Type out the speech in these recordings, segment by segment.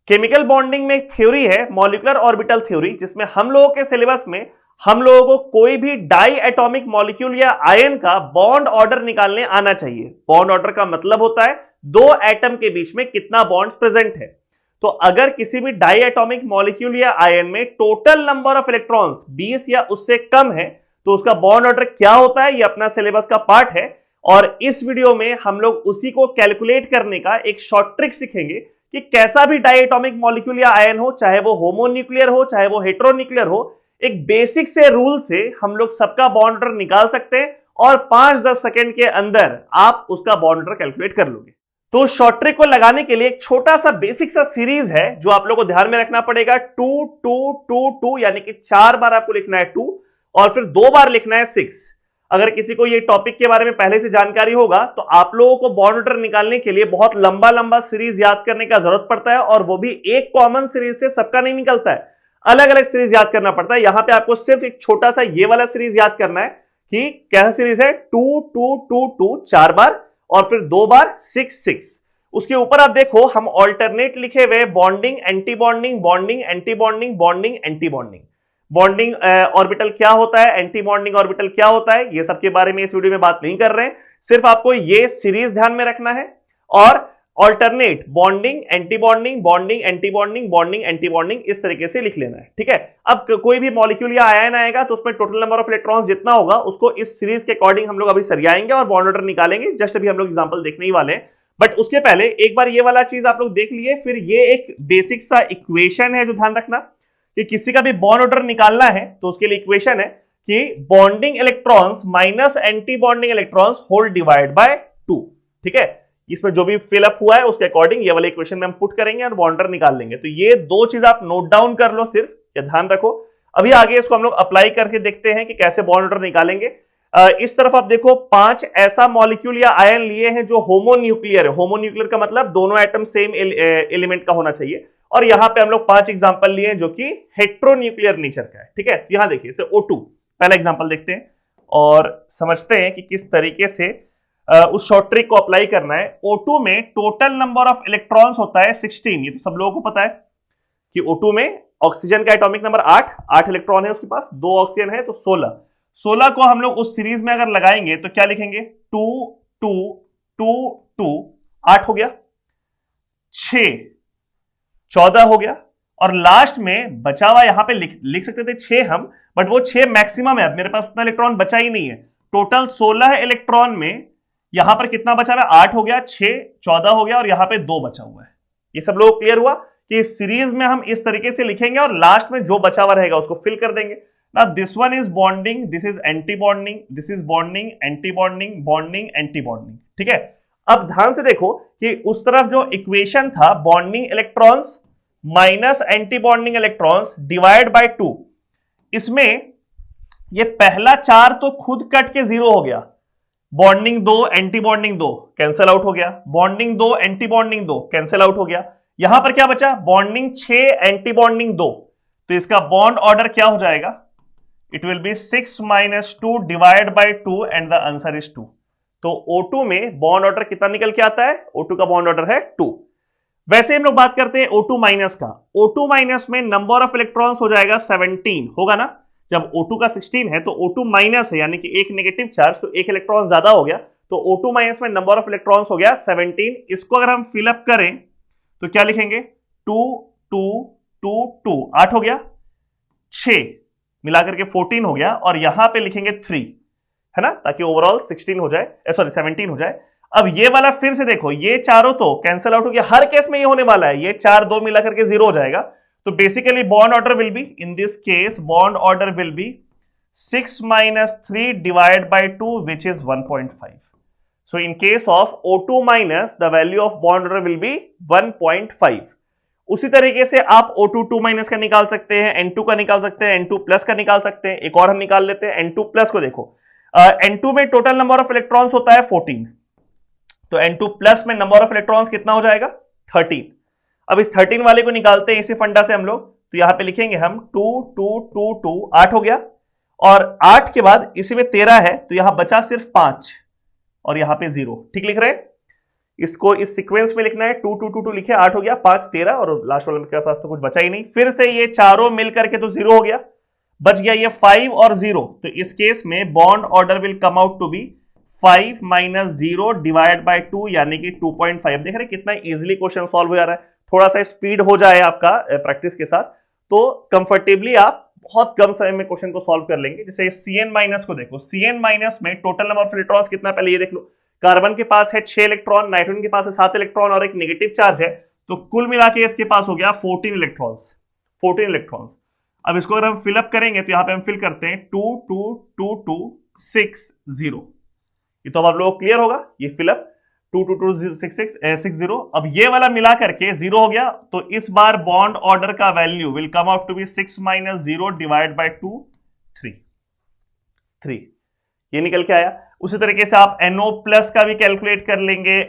Chemical bonding में एक theory है मॉलिक्यूलर ऑर्बिटल थ्योरी, जिसमें हम लोगों के सिलेबस में हम लोगों को कोई भी डाई एटॉमिक मॉलिक्यूल या आयन का बॉन्ड ऑर्डर निकालने आना चाहिए। बॉन्ड ऑर्डर का मतलब होता है दो एटम के बीच में कितना बॉन्ड्स प्रेजेंट है। तो अगर किसी भी डाई एटॉमिक मॉलिक्यूल या आयन में टोटल नंबर ऑफ इलेक्ट्रॉन्स 20 या उससे कम है तो उसका बॉन्ड ऑर्डर क्या होता है, यह अपना सिलेबस का पार्ट है। और इस वीडियो में हम लोग उसी को कैलकुलेट करने का एक शॉर्ट ट्रिक सीखेंगे कि कैसा भी डाई एटॉमिक मॉलिक्यूल या आयन हो, चाहे वो होमोन्यूक्लियर हो चाहे वो हेटेरोन्यूक्लियर हो, एक बेसिक से रूल से हम लोग सबका बॉन्ड ऑर्डर निकाल सकते हैं और 5-10 सेकंड के अंदर आप उसका बॉन्ड ऑर्डर कैलकुलेट कर लोगे। तो शॉर्ट ट्रिक को लगाने के लिए एक छोटा सा बेसिक सा सीरीज है जो आप लोगों को ध्यान में रखना पड़ेगा। 2 2 2 2 यानी कि 4 बार आपको लिखना है 2 और फिर 2 बार लिखना है 6। अगर किसी को ये टॉपिक के बारे में पहले से जानकारी होगा तो आप लोगों को बॉन्ड ऑर्डर निकालने के लिए बहुत लंबा लंबा सीरीज याद करने का जरूरत पड़ता है, और वो भी एक कॉमन सीरीज से सबका नहीं निकलता है, अलग अलग सीरीज याद करना पड़ता है। यहां पे आपको सिर्फ एक छोटा सा ये वाला सीरीज याद करना है कि कैसा सीरीज है 2 2 2 2 4 बार और फिर 2 बार 6 6। उसके ऊपर आप देखो हम ऑल्टरनेट लिखे हुए bonding anti bonding bonding anti bonding bonding anti bonding. Bonding orbital क्या होता है, एंटी बॉन्डिंग ऑर्बिटल क्या होता है, ये सब के बारे में इस वीडियो में बात नहीं कर रहे हैं। सिर्फ आपको ये सीरीज ध्यान में रखना है और alternate bonding anti bonding bonding anti bonding bonding anti bonding इस तरीके से लिख लेना है, ठीक है। अब कोई भी मॉलिक्यूल या आयन आएगा तो उसमें टोटल नंबर ऑफ इलेक्ट्रॉन्स जितना होगा उसको इस सीरीज के अकॉर्डिंग हम लोग अभी सरियाएंगे और बॉन्ड ऑर्डर निकालेंगे। जस्ट अभी हम लोग एग्जांपल देखने ही वाले हैं, बट उसके पहले एक बार ये वाला चीज आप लोग देख लिए। फिर ये एक बेसिक सा इक्वेशन है जो ध्यान रखना कि किसी का भी बॉन्ड ऑर्डर निकालना है तो उसके लिए इक्वेशन है कि bonding electrons minus anti bonding electrons whole divide by 2, ठीक है। इसमें जो भी फिलअप हुआ है उसके अकॉर्डिंग ये वाले इक्वेशन में हम पुट करेंगे और बॉन्ड ऑर्डर निकाल लेंगे। तो ये दो चीज आप नोट डाउन कर लो, सिर्फ ये ध्यान रखो। अभी आगे इसको हम लोग अप्लाई करके देखते हैं कि कैसे बॉन्ड ऑर्डर निकालेंगे। इस तरफ आप देखो 5 ऐसा मॉलिक्यूल या आयन लिए हैं जो होमोन्यूक्लियर है। होमोन्यूक्लियर का मतलब दोनों एटम सेम एलिमेंट का होना चाहिए, और यहां पे हम लोग 5 एग्जांपल लिए हैं जो कि हेटेरोन्यूक्लियर नेचर का है, ठीक है। यहां देखिए इसे O2 पहला एग्जांपल देखते हैं और समझते हैं कि किस तरीके से उस शॉर्ट ट्रिक को अप्लाई करना है। O2 में टोटल नंबर ऑफ इलेक्ट्रॉन्स होता है 16। ये तो सब लोगों को पता है कि O2 में ऑक्सीजन का एटॉमिक नंबर 8 इलेक्ट्रॉन है उसके पास, 2 ऑक्सीजन है तो 16 को हम लोग उस सीरीज में अगर लगाएंगे तो क्या लिखेंगे 2 2 2 2 8 हो गया, 6 14 हो गया, और लास्ट में बचा हुआ यहां पे लिख सकते थे 6 हम, बट वो 6 मैक्सिमम है। अब मेरे पास उतना इलेक्ट्रॉन बचा ही नहीं है। टोटल 16 इलेक्ट्रॉन में यहां पर कितना बचा हुआ है 8 हो गया, 6 14 हो गया और यहां पे 2 बचा हुआ है। ये सब लोग क्लियर हुआ कि इस सीरीज में हम इस तरीके से लिखेंगे और लास्ट में जो बचा हुआ रहेगा उसको फिल कर देंगे। Now this one is bonding, this is anti-bonding, this is bonding, anti-bonding, bonding, anti-bonding, ठीक है। अब ध्यान से देखो कि उस तरफ जो इक्वेशन था bonding electrons minus anti bonding electrons divide by 2, इसमें ये पहला 4 तो खुद कट के 0 हो गया। Bonding 2 anti bonding 2 cancel out हो गया, bonding 2 anti bonding 2 cancel out हो गया। यहां पर क्या बचा बॉन्डिंग 6 एंटी बॉन्डिंग 2, तो इसका बॉन्ड ऑर्डर क्या हो जाएगा, it will be 6 minus 2 divided by 2 and the answer is 2। तो O2 में बॉन्ड ऑर्डर कितना निकल के आता है, O2 का बॉन्ड ऑर्डर है 2। वैसे हम लोग बात करते हैं O2 माइनस का। O2 माइनस में नंबर ऑफ इलेक्ट्रॉन्स हो जाएगा 17, होगा ना। जब O2 का 16 है तो O2 माइनस है यानी कि एक नेगेटिव चार्ज, तो एक इलेक्ट्रॉन ज्यादा हो गया, तो O2 माइनस में नंबर ऑफ इलेक्ट्रॉन्स हो गया 17। इसको अगर हम फिलअप करें तो क्या लिखेंगे 2 2 2 2 8 हो गया, 6 मिलाकर के 14 हो गया, और यहां पे लिखेंगे 3, है ना, ताकि ओवरऑल 16 हो जाए, सॉरी 17 हो जाए। अब ये वाला फिर से देखो, ये चारों तो कैंसिल आउट हो गया, हर केस में ये होने वाला है, ये 4 2 मिलाकर के 0 हो जाएगा। तो basically bond order will be, in this case bond order will be 6 minus 3 divided by 2 which is 1.5। So in case of O2 minus the value of bond order will be 1.5। उसी तरीके से आप O2 2 माइनस का निकाल सकते हैं, N2 का निकाल सकते हैं, N2 प्लस का निकाल सकते हैं। एक और हम निकाल लेते हैं N2 प्लस को। देखो N2 में टोटल नंबर ऑफ इलेक्ट्रॉन्स होता है 14, तो N2 प्लस में नंबर ऑफ इलेक्ट्रॉन्स कितना हो जाएगा 13। अब इस 13 वाले को निकालते हैं इसी फंडा से हम लोग, तो यहां पे लिखेंगे हम 2 2 2 2 8 हो गया, और 8 के बाद इसी में 13 है तो यहां बचा सिर्फ 5 और यहां पे 0, ठीक लिख रहे हैं। इसको इस सीक्वेंस में लिखना है, 2 2 2 2 लिखे, 8 हो गया, 5 13 और लास्ट वाले के पास तो कुछ बचा ही नहीं। फिर से ये चारों मिलकर के तो 0 हो गया, बच गया ये 5 और 0। तो इस केस में bond order will come out to be 5 - 0 divide by 2 यानी कि 2.5। देख रहे कितना इजीली क्वेश्चन सॉल्व हो जा रहा है। थोड़ा सा स्पीड हो जाए आपका प्रैक्टिस के साथ तो कंफर्टेबली आप बहुत कम समय में क्वेश्चन को सॉल्व कर लेंगे। जैसे Cn- को देखो, Cn- में टोटल नंबर ऑफ इलेक्ट्रॉन्स कितना, पहले ये देख लो। कार्बन के पास है 6 इलेक्ट्रॉन, नाइट्रोजन के पास है 7 इलेक्ट्रॉन और एक नेगेटिव चार्ज है, तो कुल मिला के इसके पास हो गया 14 इलेक्ट्रॉन्स। 14 इलेक्ट्रॉन्स। अब इसको अगर हम फिलअप करेंगे तो यहां पे हम फिल करते हैं 2 2 2 2 6 0। ये तो अब आप लोगों को क्लियर होगा, ये फिलअप 2 2 2 6 6 6 0। अब ये वाला मिला करके 0 हो गया, तो इस बार बॉन्ड ऑर्डर का value will come out to be 6 - 0 divide by 2 3। ये निकल के आया। उसी तरीके से आप NO प्लस का भी कैलकुलेट कर लेंगे,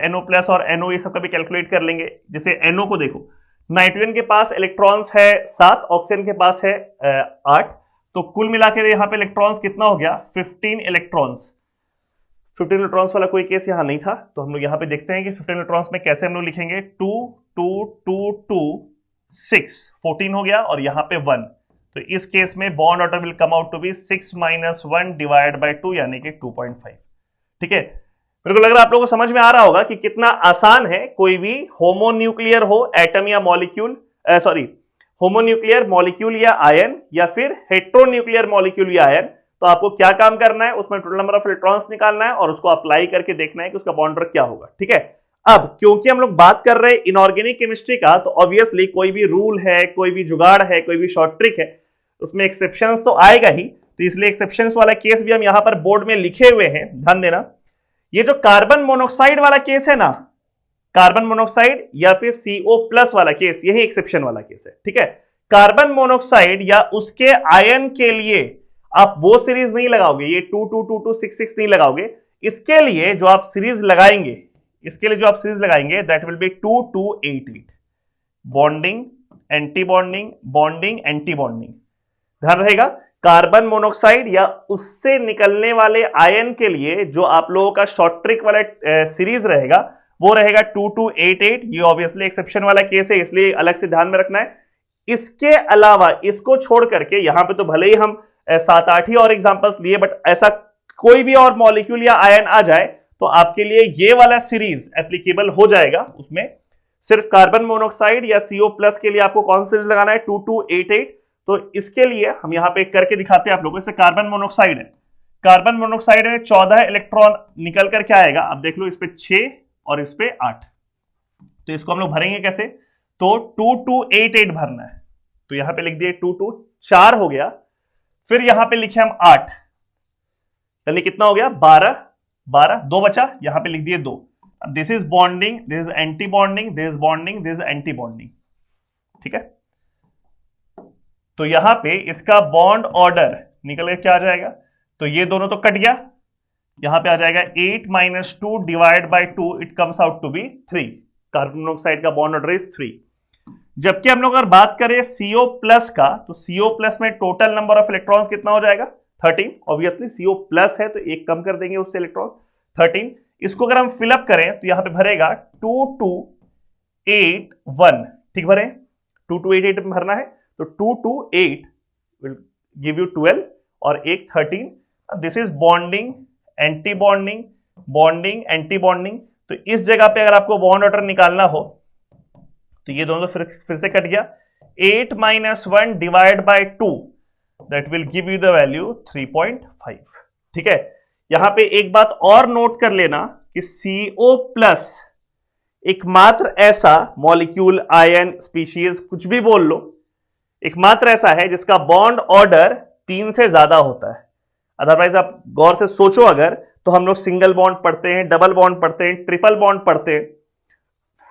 NO प्लस और NO ये सब का भी कैलकुलेट कर लेंगे। जैसे NO को देखो, नाइट्रोजन के पास इलेक्ट्रॉन्स है 7, ऑक्सीजन के पास है 8, तो कुल मिलाकर यहाँ पे इलेक्ट्रॉन्स कितना हो गया 15 इलेक्ट्रॉन्स। 15 इलेक्ट्रॉन्स वाला कोई केस यहाँ नहीं था, तो हम लोग यहाँ पे देखते हैं कि 15 इलेक्ट्रॉन्स में कैसे हम लोग लिखेंगे 2 2 2 2 6 14 हो गया और यहाँ पे 1। तो इस केस में bond order will come out to be 6 - 1 divide by 2 यानी कि 2.5। ठीक है, मेरे को लग रहा है आप लोगों को समझ में आ रहा होगा कि कितना आसान है कोई भी होमोन्यूक्लियर हो एटम या मॉलिक्यूल, सॉरी होमोन्यूक्लियर मॉलिक्यूल या आयन, या फिर हेट्रोन्यूक्लियर मॉलिक्यूल या आयन। तो आपको क्या काम करना है, उसमें टोटल नंबर ऑफ इलेक्ट्रॉन्स निकालना है और उसको अप्लाई करके देखना है कि उसका बॉन्ड ऑर्डर क्या होगा। ठीक है, अब क्योंकि हम लोग बात कर रहे हैं इनऑर्गेनिक केमिस्ट्री का, तो ऑब्वियसली कोई भी रूल है, कोई भी जुगाड़ है, कोई भी शॉर्ट ट्रिक है, उसमें एक्सेप्शंस तो आएगा ही। तो इसलिए एक्सेप्शंस वाला केस भी हम यहां पर बोर्ड में लिखे हुए हैं, ध्यान देना। ये जो कार्बन मोनोक्साइड वाला केस है ना, कार्बन मोनोक्साइड या फिर CO+ वाला केस, यही एक्सेप्शन वाला केस है। ठीक है, कार्बन मोनोक्साइड या उसके आयन के लिए आप वो सीरीज नहीं लगाओगे, ये 2 2 2 2 6 6 नहीं लगाओगे। इसके लिए जो आप सीरीज लगाएंगे, that will be 2 2 8 8, bonding anti bonding, bonding anti bonding. ध्यान रहेगा, कार्बन मोनोक्साइड या उससे निकलने वाले आयन के लिए जो आप लोगों का शॉर्ट ट्रिक वाला सीरीज रहेगा वो रहेगा 2 2 8 8। ये ऑब्वियसली एक्सेप्शन वाला केस है, इसलिए अलग से ध्यान में रखना है। इसके अलावा इसको छोड़ करके यहां पे तो भले ही हम 7 8 ही और एग्जांपल्स लिए, बट ऐसा कोई भी और मॉलिक्यूल या आयन आ जाए तो आपके लिए ये वाला सीरीज एप्लीकेबल हो जाएगा। उसमें सिर्फ कार्बन मोनोक्साइड या CO+ के लिए आपको कौन सा सीरीज लगाना है 2 2 8 8। तो इसके लिए हम यहां पे करके दिखाते हैं आप लोगों से। कार्बन मोनोक्साइड है, कार्बन मोनोक्साइड में 14 इलेक्ट्रॉन निकल करके आएगा। अब देख लो, इस पे 6 और इस पे 8, तो इसको हम लोग भरेंगे कैसे, तो 2 2 8 8 भरना है। तो यहां पे लिख दिए 2 2 4 हो गया, फिर यहां पे लिखे हम 8, यानी कितना हो गया 12 12, 2 बचा, यहां पे लिख दिए 2। This is bonding, this is anti bonding, this is bonding, this is anti bonding. ठीक है, तो यहां पे इसका बॉन्ड ऑर्डर निकल के क्या आ जाएगा, तो ये दोनों तो कट गया, यहां पे आ जाएगा 8 - 2 divide by 2, it comes out to be 3। Carbon monoxide का बॉन्ड ऑर्डर इज 3। जबकि हम लोग अगर बात करें CO+ का, तो CO+ में टोटल नंबर ऑफ इलेक्ट्रॉन्स कितना हो जाएगा 13। ऑब्वियसली CO+ है तो एक कम कर देंगे उससे इलेक्ट्रॉन, 13। इसको अगर हम फिलअप करें तो यहां पे भरेगा 2 2 8 1। ठीक भरे, 2 2 8 8 में भरना है, तो 2 2 8 विल गिव यू 12 और एक 13। This is bonding anti bonding, bonding anti bonding. तो इस जगह पे अगर आपको बॉन्ड ऑर्डर निकालना हो तो ये दोनों फिर से कट गया, 8 - 1 divide by 2, that will give you the value 3.5। ठीक है, यहां पे एक बात और नोट कर लेना कि CO+ एकमात्र ऐसा मॉलिक्यूल, आयन, स्पीशीज, कुछ भी बोल लो, एकमात्र ऐसा है जिसका बॉन्ड ऑर्डर 3 से ज्यादा होता है। अदरवाइज आप गौर से सोचो अगर, तो हम लोग सिंगल बॉन्ड पढ़ते हैं, डबल बॉन्ड पढ़ते हैं, ट्रिपल बॉन्ड पढ़ते हैं,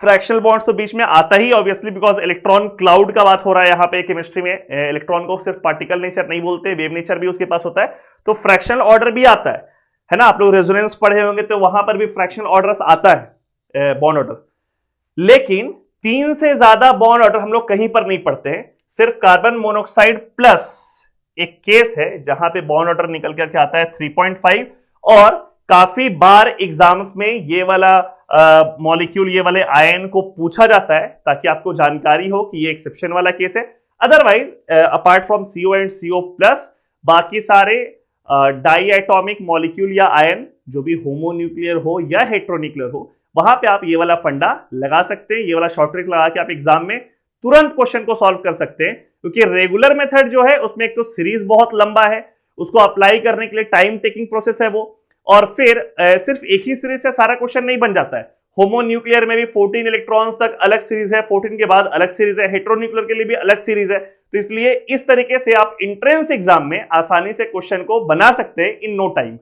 फ्रैक्शनल बॉन्ड्स तो बीच में आता ही ऑब्वियसली, बिकॉज इलेक्ट्रॉन क्लाउड का बात हो रहा है यहाँ पे केमिस्ट्री में। इलेक्ट्रॉन को सिर्फ पार्टिकल नेचर नहीं बोलते, वेव नेचर भी उसके पास होता है, तो फ्रैक्शनल ऑर्डर भी आता है ना। आप लोग रेजोनेंस पढ़े होंगे तो वहां पर भी फ्रैक्शनल ऑर्डर आता है, बॉन्ड ऑर्डर। लेकिन 3 से ज्यादा बॉन्ड ऑर्डर हम लोग कहीं पर नहीं पढ़ते हैं। सिर्फ कार्बन मोनोक्साइड प्लस एक केस है जहां पे बॉन्ड ऑर्डर निकल करके आता है 3.5, और काफी बार एग्जाम्स में ये वाला मॉलिक्यूल ये वाले आयन को पूछा जाता है ताकि आपको जानकारी हो कि ये एक्सेप्शन वाला केस है। Otherwise apart from CO and CO plus बाकी सारे डाई एटॉमिक मॉलिक्यूल या आयन जो भी होमोन्यूक्लियर हो या हेट्रोन्यूक्लियर हो, वहां पे आप ये वाला फंडा लगा सकते हैं। ये वाला शॉर्ट ट्रिक लगा के आप एग्जाम में तुरंत क्वेश्चन को सॉल्व कर सकते हैं, क्योंकि रेगुलर मेथड जो है उसमें एक तो सीरीज बहुत लंबा है, उसको अप्लाई करने के लिए टाइम टेकिंग प्रोसेस है वो, और फिर सिर्फ एक ही सीरीज से सारा क्वेश्चन नहीं बन जाता है। होमोन्यूक्लियर में भी 14 इलेक्ट्रॉन्स तक अलग सीरीज है, 14 के बाद अलग सीरीज है, हेट्रोन्यूक्लियर के लिए भी अलग सीरीज है। तो इसलिए इस तरीके से आप एंट्रेंस एग्जाम में आसानी से क्वेश्चन को बना सकते हैं इन नो टाइम।